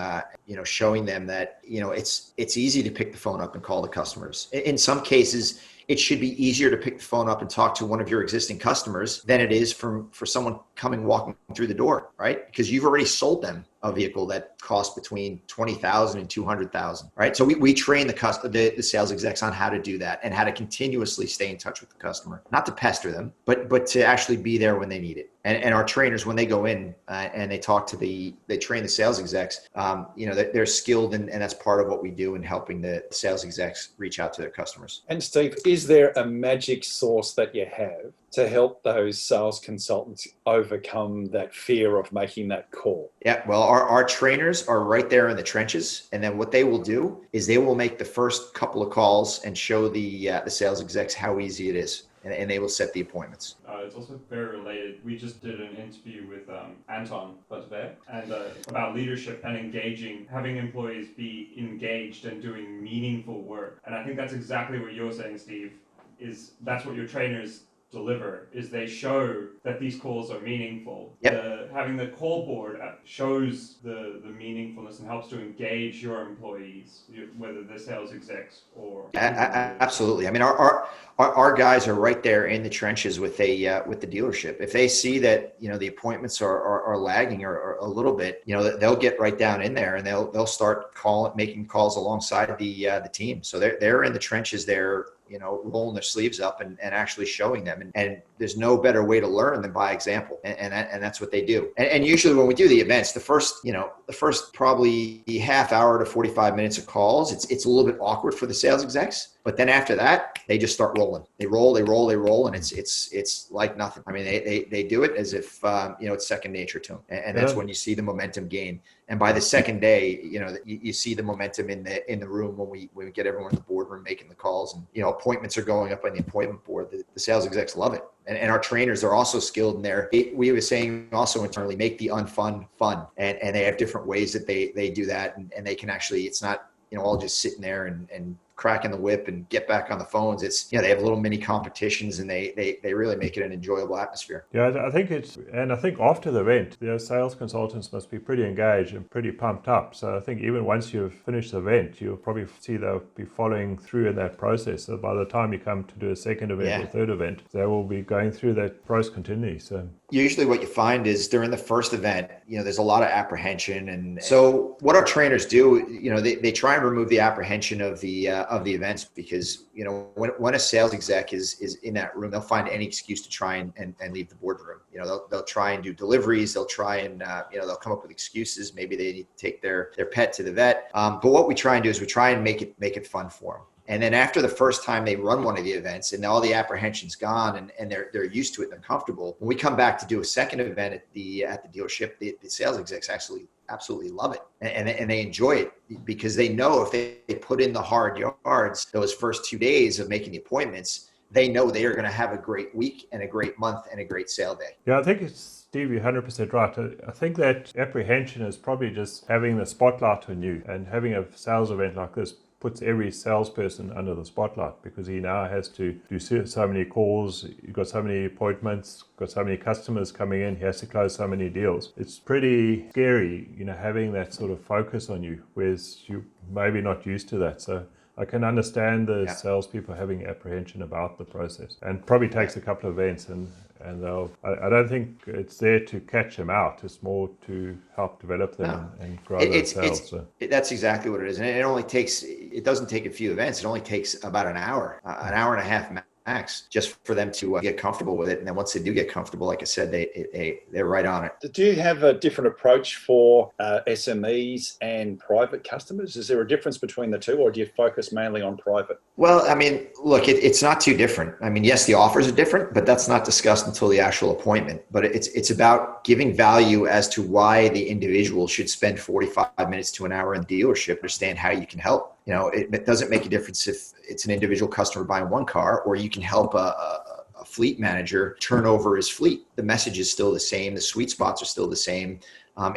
showing them that it's easy to pick the phone up and call the customers. In some cases, it should be easier to pick the phone up and talk to one of your existing customers than it is for someone walking through the door, right? Because you've already sold them a vehicle that costs between $20,000 and $200,000, right? So we train the sales execs on how to do that and how to continuously stay in touch with the customer, not to pester them, but to actually be there when they need it. And our trainers, when they go in and they train the sales execs, they're skilled and that's part of what we do in helping the sales execs reach out to their customers. And Steve, is there a magic sauce that you have to help those sales consultants overcome that fear of making that call? Yeah, well, our trainers are right there in the trenches. And then what they will do is they will make the first couple of calls and show the sales execs how easy it is. And they will set the appointments. It's also very related. We just did an interview with Anton Butterbear and about leadership and having employees be engaged and doing meaningful work. And I think that's exactly what you're saying, Steve, that's what your trainers deliver is they show that these calls are meaningful. Yep. Having the call board shows the meaningfulness and helps to engage your employees, whether they're sales execs or Absolutely. I mean, our guys are right there in the trenches with the dealership. If they see that, you know, the appointments are lagging or a little bit, you know, they'll get right down in there and they'll start making calls alongside the team. So they're in the trenches there, you know, rolling their sleeves up and actually showing them. And there's no better way to learn than by example. And that's what they do. And usually when we do the events, the first probably half hour to 45 minutes of calls, it's a little bit awkward for the sales execs. But then after that, they just start rolling. They roll, and it's like nothing. I mean, they do it as if it's second nature to them, and that's when you see the momentum gain. And by the second day, you know, you see the momentum in the room when we get everyone in the boardroom making the calls, and you know, appointments are going up on the appointment board. The sales execs love it, and our trainers are also skilled in there. We were saying also internally, make the unfun fun, and they have different ways that they do that, and they can actually, it's not, you know, all just sitting there and cracking the whip and get back on the phones. It's, you know, they have little mini competitions and they really make it an enjoyable atmosphere. Yeah, I think after the event, the sales consultants must be pretty engaged and pretty pumped up. So I think even once you've finished the event, you'll probably see they'll be following through in that process. So by the time you come to do a second event or third event, they will be going through that process continually. So usually what you find is during the first event, you know, there's a lot of apprehension. And so what our trainers do, you know, they try and remove the apprehension of the events, because, you know, when a sales exec is in that room, they'll find any excuse to try and leave the boardroom. You know, they'll try and do deliveries. They'll try and, they'll come up with excuses. Maybe they need to take their pet to the vet. But what we try and do is we try and make it fun for them. And then after the first time they run one of the events and all the apprehension's gone and they're used to it, they're comfortable. When we come back to do a second event at the dealership, the sales execs actually absolutely love it. And they enjoy it because they know if they put in the hard yards those first 2 days of making the appointments, they know they are going to have a great week and a great month and a great sale day. Yeah, I think Steve, you're 100% right. I think that apprehension is probably just having the spotlight on you, and having a sales event like this puts every salesperson under the spotlight because he now has to do so many calls. You've got so many appointments, got so many customers coming in. He has to close so many deals. It's pretty scary, you know, having that sort of focus on you, whereas you're maybe not used to that. So I can understand the salespeople having apprehension about the process, and probably takes a couple of events and I don't think it's there to catch them out. It's more to help develop them and grow their sales. That's exactly what it is. And it doesn't take a few events. It only takes about an hour and a half max, just for them to get comfortable with it. And then once they do get comfortable, like I said, they're right on it. Do you have a different approach for SMEs and private customers? Is there a difference between the two, or do you focus mainly on private? Well, I mean, look, it's not too different. I mean, yes, the offers are different, but that's not discussed until the actual appointment. But it's about giving value as to why the individual should spend 45 minutes to an hour in the dealership, understand how you can help. You know, it doesn't make a difference if it's an individual customer buying one car, or you can help a fleet manager turn over his fleet. The message is still the same. The sweet spots are still the same.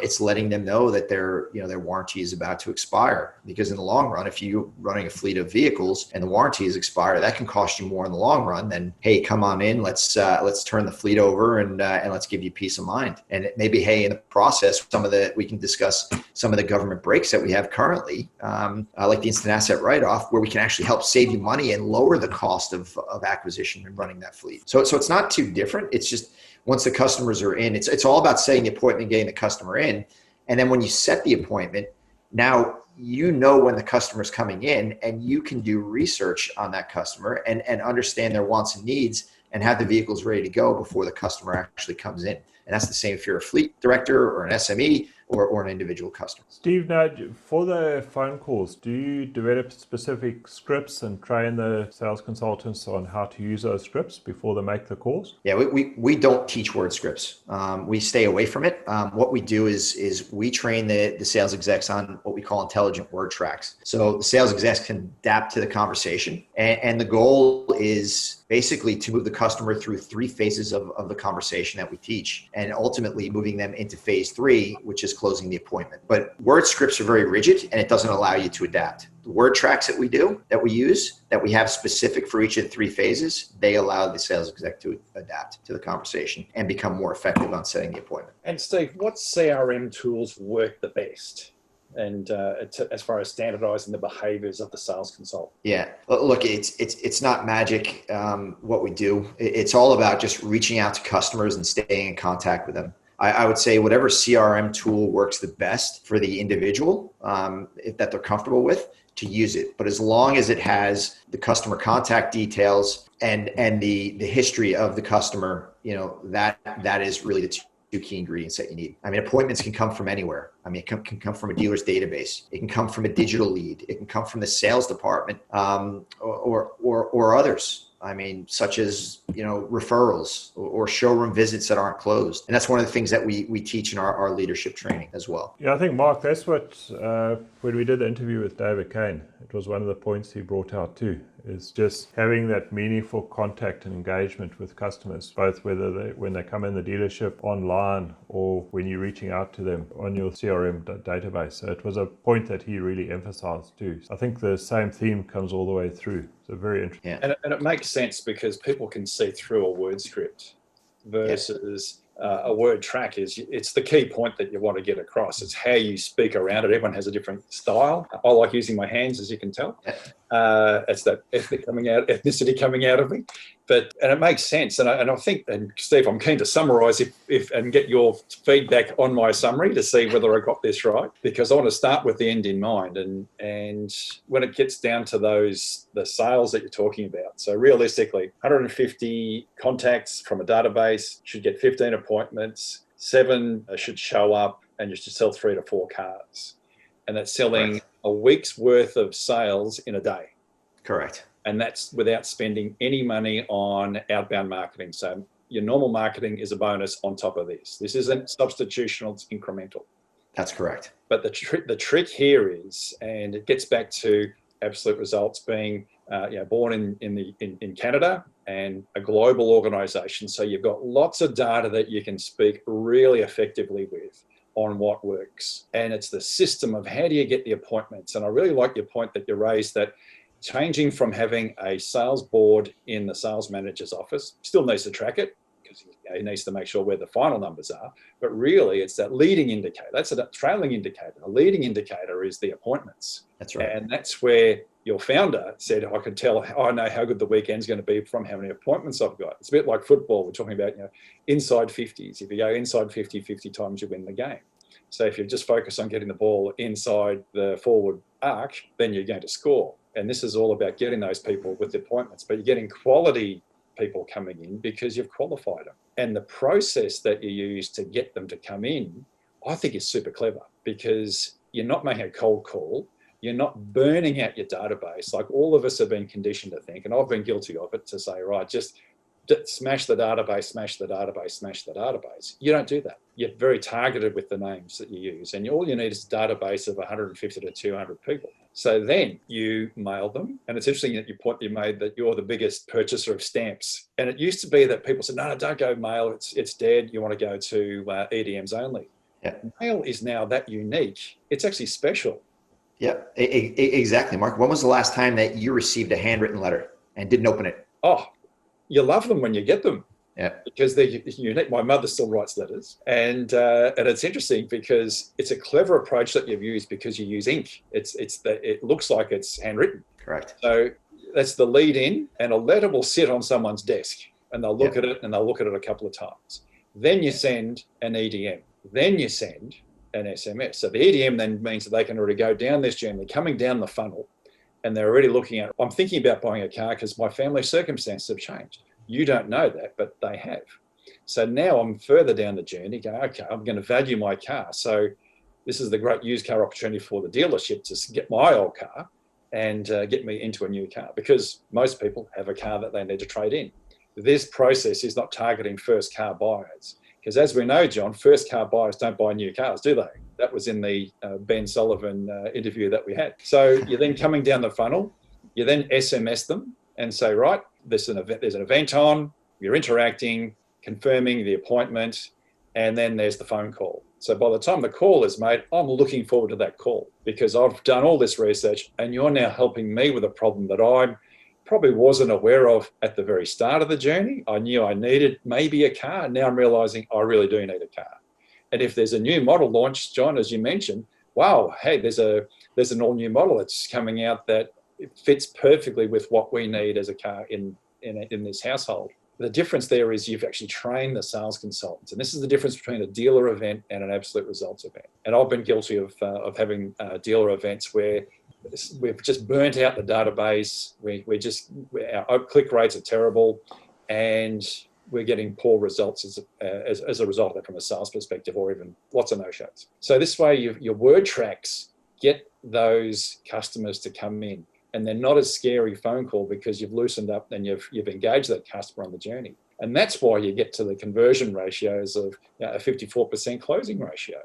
It's letting them know that their warranty is about to expire, because in the long run, if you're running a fleet of vehicles and the warranty is expired, that can cost you more in the long run than, hey, come on in, let's turn the fleet over and let's give you peace of mind. And maybe, hey, in the process, we can discuss some of the government breaks that we have currently, like the instant asset write-off, where we can actually help save you money and lower the cost of acquisition and running that fleet. So it's not too different. It's just, once the customers are in, it's all about setting the appointment, getting the customer in. And then when you set the appointment, now you know when the customer's coming in, and you can do research on that customer and understand their wants and needs and have the vehicles ready to go before the customer actually comes in. And that's the same if you're a fleet director or an SME or an individual customer. Steve, now for the phone calls, do you develop specific scripts and train the sales consultants on how to use those scripts before they make the calls? Yeah, we don't teach word scripts. We stay away from it. What we do is we train the sales execs on what we call intelligent word tracks. So the sales execs can adapt to the conversation, and the goal is basically to move the customer through 3 phases of the conversation that we teach, and ultimately moving them into phase 3, which is closing the appointment. But word scripts are very rigid, and it doesn't allow you to adapt. word tracks that we use, that we have specific for each of the 3 phases, they allow the sales exec to adapt to the conversation and become more effective on setting the appointment. And Steve, what CRM tools work the best? And as far as standardizing the behaviors of the sales consultant? Yeah, look, it's not magic what we do. It's all about just reaching out to customers and staying in contact with them. I would say whatever CRM tool works the best for the individual that they're comfortable with, to use it. But as long as it has the customer contact details and the history of the customer, that is really the two key ingredients that you need. I mean, appointments can come from anywhere. I mean, it can come from a dealer's database. It can come from a digital lead. It can come from the sales department or others. I mean, such as, referrals or showroom visits that aren't closed. And that's one of the things that we teach in our leadership training as well. Yeah, I think, Mark, that's what, when we did the interview with David Kane, it was one of the points he brought out too, is just having that meaningful contact and engagement with customers, both when they come in the dealership, online, or when you're reaching out to them on your CRM database. So it was a point that he really emphasized too. So I think the same theme comes all the way through. So very interesting. Yeah. And it makes sense because people can see through a word script versus a word track. It's the key point that you want to get across. It's how you speak around it. Everyone has a different style. I like using my hands, as you can tell. It's that ethnicity coming out of me. And it makes sense. And I think, and Steve, I'm keen to summarise and get your feedback on my summary to see whether I got this right, because I want to start with the end in mind. And when it gets down to the sales that you're talking about, so realistically, 150 contacts from a database should get 15 appointments, 7 should show up, and you should sell 3 to 4 cars. And that's selling a week's worth of sales in a day. Correct. And that's without spending any money on outbound marketing. So your normal marketing is a bonus on top of this. This isn't substitutional, it's incremental. That's correct. But the trick here is, and it gets back to Absolute Results being born in Canada and a global organization. So you've got lots of data that you can speak really effectively with on what works. And it's the system of how do you get the appointments. And I really like your point that you raised, that changing from having a sales board in the sales manager's office, still needs to track it because he needs to make sure where the final numbers are. But really, it's that leading indicator. That's a trailing indicator. A leading indicator is the appointments. That's right. And that's where your founder said, I can tell, I know how good the weekend's going to be from how many appointments I've got. It's a bit like football. We're talking about, inside 50s. If you go inside 50 times, you win the game. So if you just focus on getting the ball inside the forward arc, then you're going to score. And this is all about getting those people with the appointments, but you're getting quality people coming in because you've qualified them. And the process that you use to get them to come in, I think is super clever, because you're not making a cold call. You're not burning out your database. Like all of us have been conditioned to think, and I've been guilty of it, to say, right, just smash the database, smash the database, smash the database. You don't do that. You're very targeted with the names that you use. And all you need is a database of 150 to 200 people. So then you mail them. And it's interesting that you made that you're the biggest purchaser of stamps. And it used to be that people said, no, don't go mail. It's dead. You want to go to EDMs only. Yeah. Mail is now that unique. It's actually special. Yeah, exactly, Mark. When was the last time that you received a handwritten letter and didn't open it? Oh, you love them when you get them. Yeah, because they're unique. My mother still writes letters, and it's interesting because it's a clever approach that you've used, because you use ink. It looks like it's handwritten. Correct. So that's the lead in, and a letter will sit on someone's desk, and they'll look at it, and they'll look at it a couple of times. Then you send an EDM. Then you send an SMS. So the EDM then means that they can already go down this journey, coming down the funnel, and they're already looking at, I'm thinking about buying a car because my family circumstances have changed. You don't know that, but they have. So now I'm further down the journey going, okay, I'm going to value my car. So this is the great used car opportunity for the dealership to get my old car and get me into a new car, because most people have a car that they need to trade in. This process is not targeting first car buyers, because as we know, John, first car buyers don't buy new cars, do they? That was in the Ben Sullivan interview that we had. So you're then coming down the funnel, you then SMS them and say, right, there's an event on, you're interacting, confirming the appointment, and then there's the phone call. So by the time the call is made, I'm looking forward to that call because I've done all this research and you're now helping me with a problem that I probably wasn't aware of at the very start of the journey. I knew I needed maybe a car. Now I'm realizing I really do need a car. And if there's a new model launched, John, as you mentioned, wow, hey, there's an all new model that's coming out that it fits perfectly with what we need as a car in this household. The difference there is you've actually trained the sales consultants. And this is the difference between a dealer event and an absolute results event. And I've been guilty of having dealer events where we've just burnt out the database. Our click rates are terrible and we're getting poor results as a result of that from a sales perspective, or even lots of no-shows. So this way your word tracks get those customers to come in. And they're not a scary phone call because you've loosened up and you've engaged that customer on the journey. And that's why you get to the conversion ratios of a 54% closing ratio.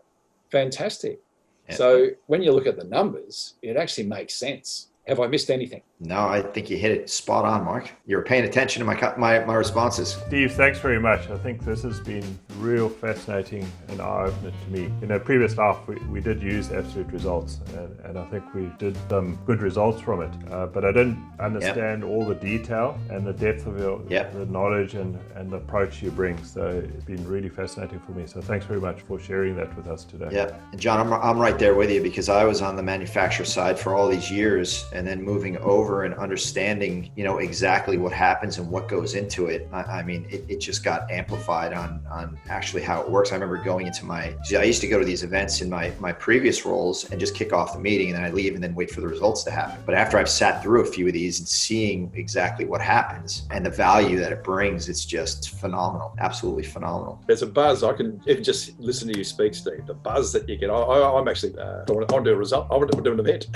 Fantastic. Yeah. So when you look at the numbers, it actually makes sense. Have I missed anything? No, I think you hit it spot on, Mark. You're paying attention to my responses. Steve, thanks very much. I think this has been real fascinating and eye-opener to me. In a previous life, we did use absolute results, and I think we did some good results from it. But I didn't understand all the detail and the depth of the knowledge and the approach you bring. So it's been really fascinating for me. So thanks very much for sharing that with us today. Yeah, and John, I'm right there with you because I was on the manufacturer side for all these years, and then moving over and understanding, exactly what happens and what goes into it. I mean, it just got amplified on actually how it works. I remember going into I used to go to these events in my previous roles and just kick off the meeting, and then I leave and then wait for the results to happen. But after I've sat through a few of these and seeing exactly what happens and the value that it brings, it's just phenomenal, absolutely phenomenal. There's a buzz. I can even just listen to you speak, Steve. The buzz that you get. I'm actually, I want to do a result. I want to do an event.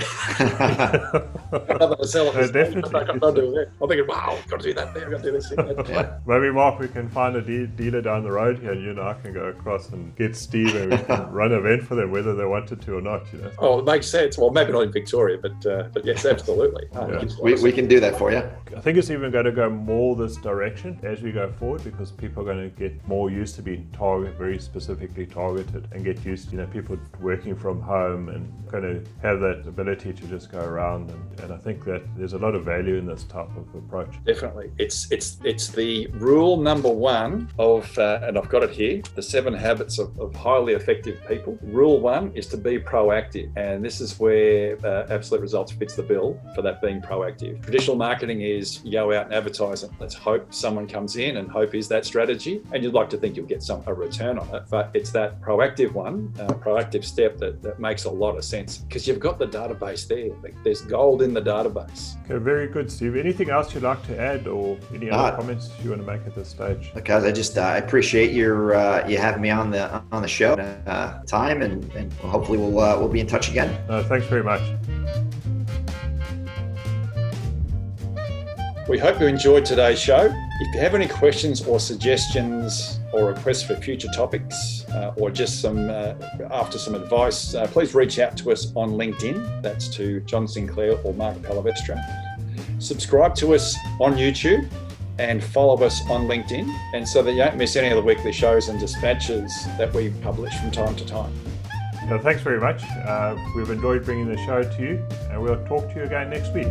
Rather than sell it. Definitely. I'm thinking, wow, I've got to do that there. I've got to do this thing. Yeah. Maybe, Mark, we can find a dealer down the road here, and you and I can go across and get Steve and we can run an event for them, whether they wanted to or not. Oh, it makes sense. Well, maybe not in Victoria, but yes, absolutely. We can do that for you. I think it's even going to go more this direction as we go forward, because people are going to get more used to being very specifically targeted, and get used to people working from home and going to have that ability to just go around. And I think that there's a lot of value in this type of approach. Definitely. It's the rule number one of, and I've got it here, the 7 habits of highly effective people. Rule 1 is to be proactive. And this is where Absolute Results fits the bill for that being proactive. Traditional marketing is you go out and advertise it. Let's hope someone comes in, and hope is that strategy. And you'd like to think you'll get a return on it. But it's that proactive proactive step that makes a lot of sense, because you've got the database there. There's gold in the database. Okay, very good, Steve. Anything else you'd like to add, or any other comments you want to make at this stage? Look, guys, I appreciate you having me on the show time, and hopefully we'll be in touch again. Thanks very much. We hope you enjoyed today's show. If you have any questions or suggestions or requests for future topics, or just after some advice, please reach out to us on LinkedIn. That's to John Sinclair or Mark Palavestra. Subscribe to us on YouTube and follow us on LinkedIn, and so that you don't miss any of the weekly shows and dispatches that we publish from time to time. Thanks very much. We've enjoyed bringing the show to you, and we'll talk to you again next week.